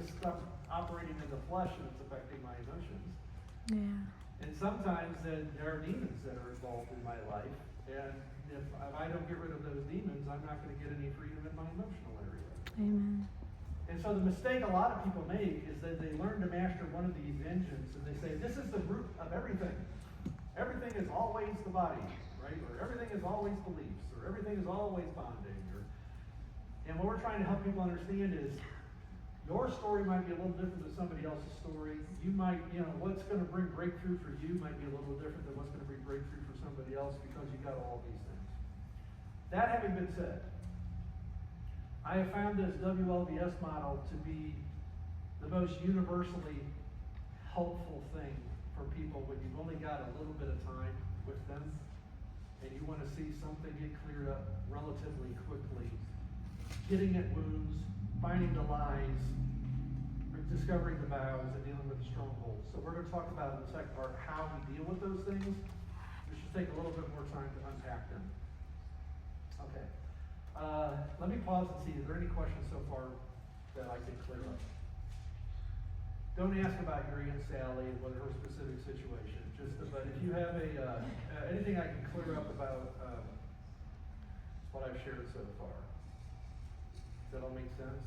just stuff operating in the flesh and it's affecting my emotions. Yeah. And sometimes then there are demons that are involved in my life, and if I don't get rid of those demons, I'm not going to get any freedom in my emotional area. Amen. And so the mistake a lot of people make is that they learn to master one of these engines, and they say, this is the root of everything. Everything is always the body, right? Or everything is always beliefs, or everything is always bonding. And what we're trying to help people understand is your story might be a little different than somebody else's story. You might, what's going to bring breakthrough for you might be a little different than what's going to bring breakthrough for somebody else because you got all these things. That having been said, I have found this WLBS model to be the most universally helpful thing for people when you've only got a little bit of time with them and you want to see something get cleared up relatively quickly. Getting at wounds, finding the lies, discovering the vows, and dealing with the strongholds. So we're going to talk about in the second part how we deal with those things. We should take a little bit more time to unpack them. Okay. Let me pause and see, is there any questions so far that I can clear up? Don't ask about your Aunt Sally and her specific situation. But if you have anything I can clear up about what I've shared so far. Does that all make sense?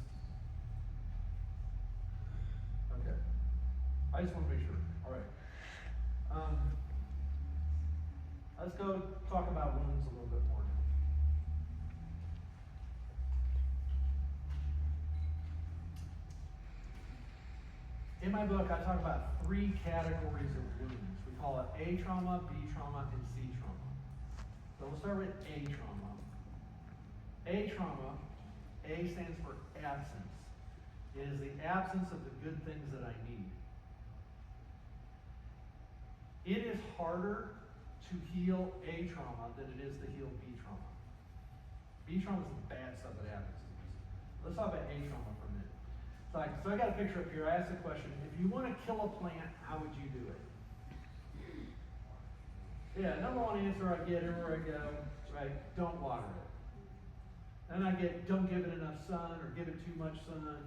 Okay. I just want to make sure. All right. Let's go talk about wounds a little bit more now. In my book, I talk about 3 categories of wounds. We call it A trauma, B trauma, and C trauma. So we'll start with A trauma. A trauma, A stands for absence. It is the absence of the good things that I need. It is harder to heal A trauma than it is to heal B trauma. B trauma is the bad stuff that happens to us. Let's talk about A trauma for a minute. So I got a picture up here. I asked the question, if you want to kill a plant, how would you do it? Yeah, number one answer I get everywhere I go, right, don't water it. And I get, don't give it enough sun or give it too much sun.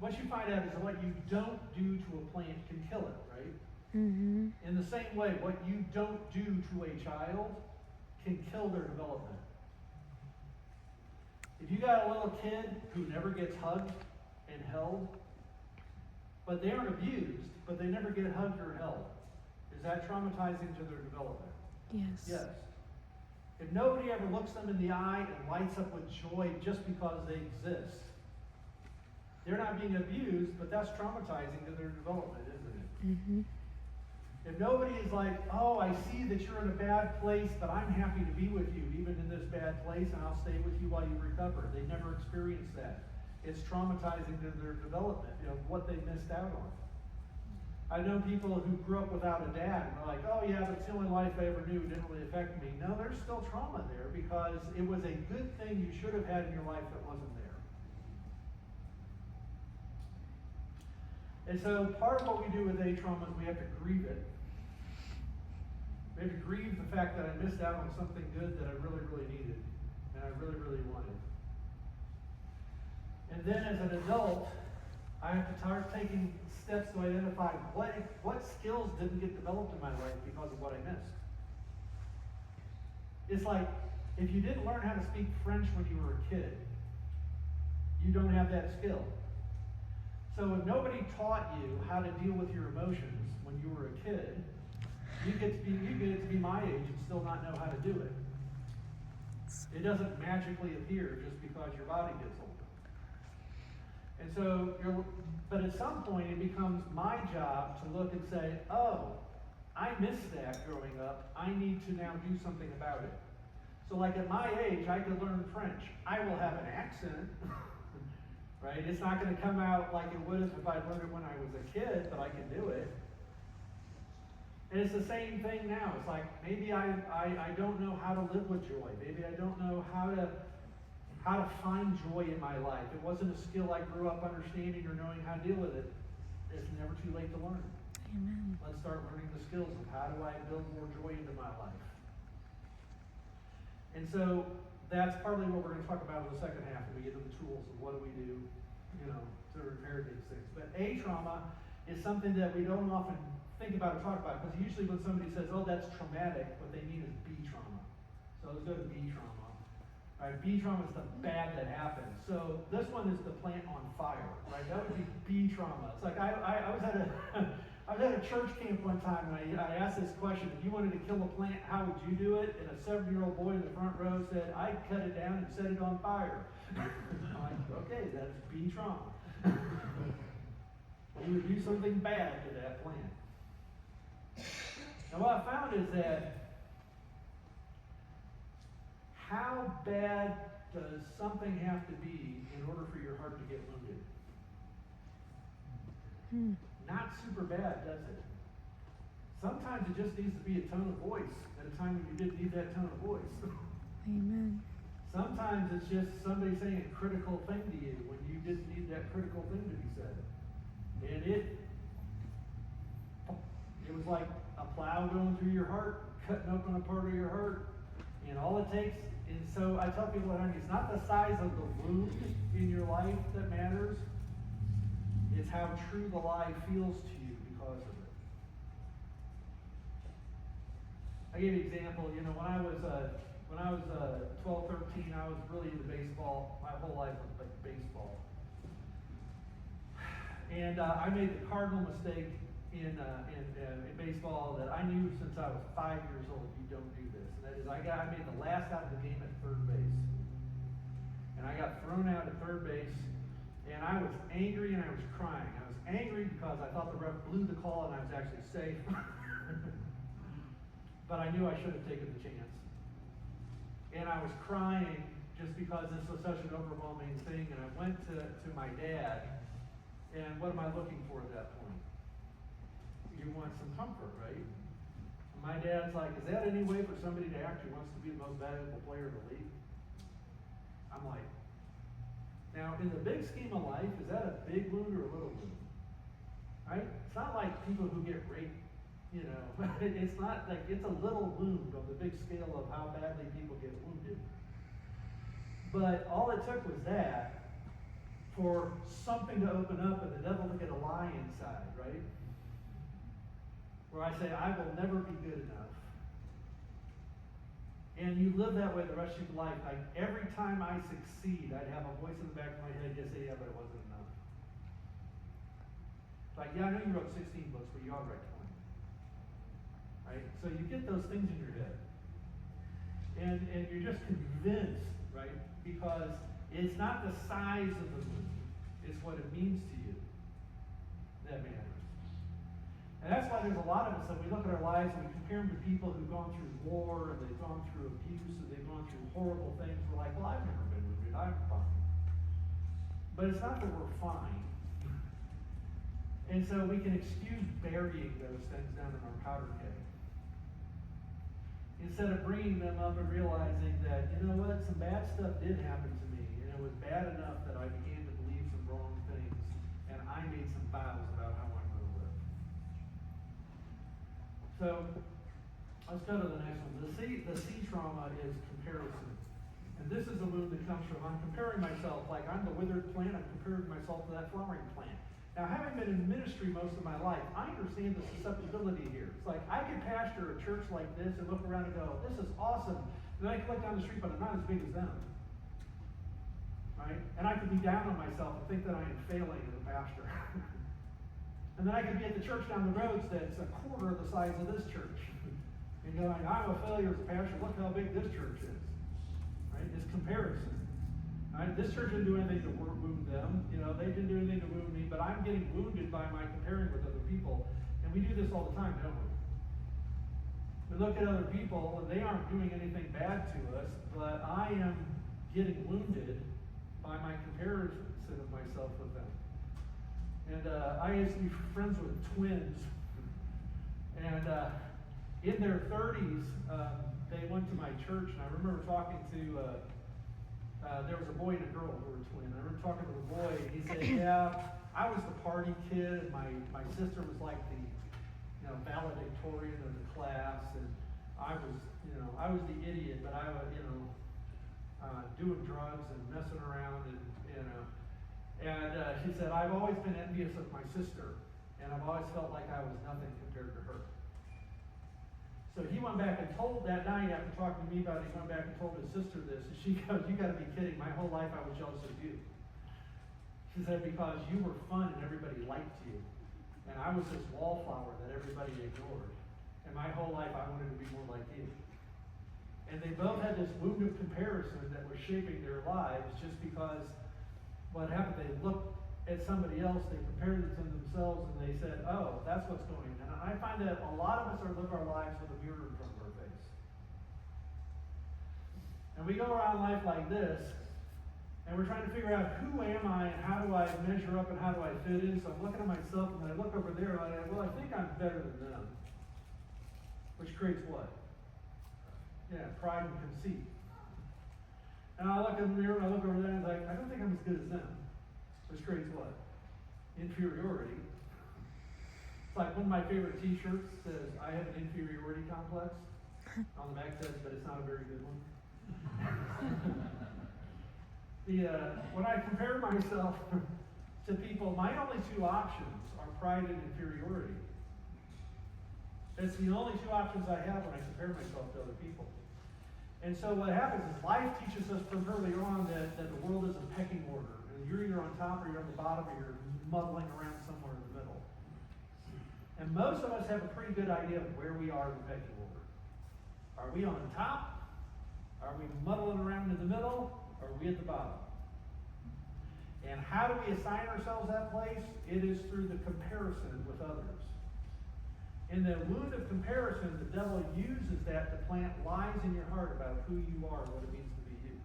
What you find out is that what you don't do to a plant can kill it, right? Mm-hmm. In the same way, what you don't do to a child can kill their development. If you got a little kid who never gets hugged and held, but they aren't abused, but they never get hugged or held, is that traumatizing to their development? Yes. Yes. If nobody ever looks them in the eye and lights up with joy just because they exist, they're not being abused, but that's traumatizing to their development, isn't it? Mm-hmm. If nobody is like, oh, I see that you're in a bad place, but I'm happy to be with you, even in this bad place, and I'll stay with you while you recover. They never experienced that. It's traumatizing to their development, what they missed out on. I know people who grew up without a dad, and they're like, oh yeah, but it's the only life I ever knew, it didn't really affect me. No, there's still trauma there because it was a good thing you should have had in your life that wasn't there. And so part of what we do with A trauma is we have to grieve it. We have to grieve the fact that I missed out on something good that I really, really needed and I really, really wanted. And then as an adult, I have to start taking steps to identify what skills didn't get developed in my life because of what I missed. It's like if you didn't learn how to speak French when you were a kid, you don't have that skill. So if nobody taught you how to deal with your emotions when you were a kid, you get to be my age and still not know how to do it. It doesn't magically appear just because your body gets older. And so, but at some point it becomes my job to look and say, oh, I missed that growing up. I need to now do something about it. So like at my age, I could learn French. I will have an accent, right? It's not going to come out like it would if I learned it when I was a kid, but I can do it. And it's the same thing now. It's like maybe I don't know how to live with joy. Maybe I don't know how to find joy in my life. It wasn't a skill I grew up understanding or knowing how to deal with it. It's never too late to learn. Amen. Let's start learning the skills of how do I build more joy into my life. And so that's partly what we're going to talk about in the second half when we get to the tools of what do we do to repair these things. But A trauma is something that we don't often think about or talk about, because usually when somebody says, oh, that's traumatic, what they mean is B trauma. So let's go to B trauma. All right, B trauma is the bad that happens. So this one is the plant on fire, right? That would be B trauma. It's like I was at a I was at a church camp one time, and I asked this question: if you wanted to kill a plant, how would you do it? And a 7-year-old boy in the front row said, I'd cut it down and set it on fire. I'm like, okay, that's B trauma. You would do something bad to that plant. Now what I found is that how bad does something have to be in order for your heart to get wounded? Not super bad, does it? Sometimes it just needs to be a tone of voice at a time when you didn't need that tone of voice. Amen. Sometimes it's just somebody saying a critical thing to you when you didn't need that critical thing to be said. And it was like a plow going through your heart, cutting open a part of your heart. And all it takes, and so I tell people that it's not the size of the wound in your life that matters, it's how true the lie feels to you because of it. I give you an example. When I was 12, 13, I was really into baseball. My whole life was like baseball. And I made the cardinal mistake in baseball that I knew since I was 5 years old. You don't do this. And that is, I made the last out of the game at third base. And I got thrown out at third base, and I was angry and I was crying. I was angry because I thought the ref blew the call and I was actually safe. But I knew I should have taken the chance. And I was crying just because this was such an overwhelming thing. And I went to my dad, and what am I looking for at that point? You want some comfort, right? And my dad's like, is that any way for somebody to act who wants to be the most valuable player in the league? I'm like, now in the big scheme of life, is that a big wound or a little wound? Right? It's not like people who get raped, it's not like, it's a little wound on the big scale of how badly people get wounded. But all it took was that for something to open up and the devil to get a lie inside, right? Where I say, I will never be good enough. And you live that way the rest of your life. Like every time I succeed, I'd have a voice in the back of my head just say, yeah, but it wasn't enough. Like, yeah, I know you wrote 16 books, but you ought to write 20. Right? So you get those things in your head. And you're just convinced, right? Because it's not the size of the movie, it's what it means to you that matters. And that's why there's a lot of us that we look at our lives and we compare them to people who've gone through war, and they've gone through abuse, and they've gone through horrible things. We're like, well, I've never been wounded, I'm fine. But it's not that we're fine. And so we can excuse burying those things down in our powder keg, instead of bringing them up and realizing that, you know what, some bad stuff did happen to me, and it was bad enough that I began to believe some wrong things, and I made some vows about how I'm going to live. So, let's go to the next one. The C trauma is comparison. And this is a wound that comes from, I'm comparing myself, like I'm the withered plant, I'm comparing myself to that flowering plant. Now, having been in ministry most of my life, I understand the susceptibility here. It's like, I could pastor a church like this and look around and go, this is awesome. And then I can look down the street, but I'm not as big as them. Right? And I could be down on myself and think that I am failing as a pastor. And then I could be at the church down the road that's a quarter of the size of this church. And going, I'm a failure as a pastor, look how big this church is. Right? It's comparison. Right? This church didn't do anything to wound them. They didn't do anything to wound me, but I'm getting wounded by my comparing with other people. And we do this all the time, don't we? We look at other people, and they aren't doing anything bad to us, but I am getting wounded by my comparison of myself with them. And I used to be friends with twins. And in their 30s, they went to my church, and I remember talking to there was a boy and a girl who were twins. I remember talking to the boy, and he said, yeah, I was the party kid, and my sister was like the valedictorian of the class, and I was the idiot, but I was, doing drugs and messing around, And she said, I've always been envious of my sister, and I've always felt like I was nothing compared to her. So he went back and told that night, after talking to me about it, he went back and told his sister this, and she goes, you gotta be kidding, my whole life I was jealous of you. She said, because you were fun and everybody liked you, and I was this wallflower that everybody ignored, and my whole life I wanted to be more like you. And they both had this wound of comparison that was shaping their lives just because what happened, they looked at somebody else, they compared it to themselves, and they said, oh, that's what's going on. And I find that a lot of us live our lives with a mirror in front of our face. And we go around life like this, and we're trying to figure out who am I and how do I measure up and how do I fit in. So I'm looking at myself and I look over there and I think I'm better than them. Which creates what? Yeah, pride and conceit. And I look in the mirror and I look over there and I'm like, I don't think I'm as good as them. Which creates what? Inferiority. It's like one of my favorite t-shirts says, I have an inferiority complex. On the back says, but it's not a very good one. When I compare myself to people, my only two options are pride and inferiority. It's the only two options I have when I compare myself to other people. And so what happens is life teaches us from early on that the world is a pecking order. And you're either on top or you're on the bottom or you're muddling around somewhere in the middle. And most of us have a pretty good idea of where we are in the pecking order. Are we on top? Are we muddling around in the middle? Or are we at the bottom? And how do we assign ourselves that place? It is through the comparison with others. In the wound of comparison, the devil uses that to plant lies in your heart about who you are and what it means to be you.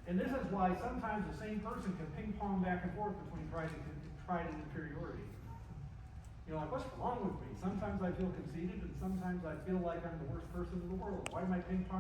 And this is why sometimes the same person can ping pong back and forth between pride and inferiority. You know, like, what's wrong with me? Sometimes I feel conceited, and sometimes I feel like I'm the worst person in the world. Why am I ping pong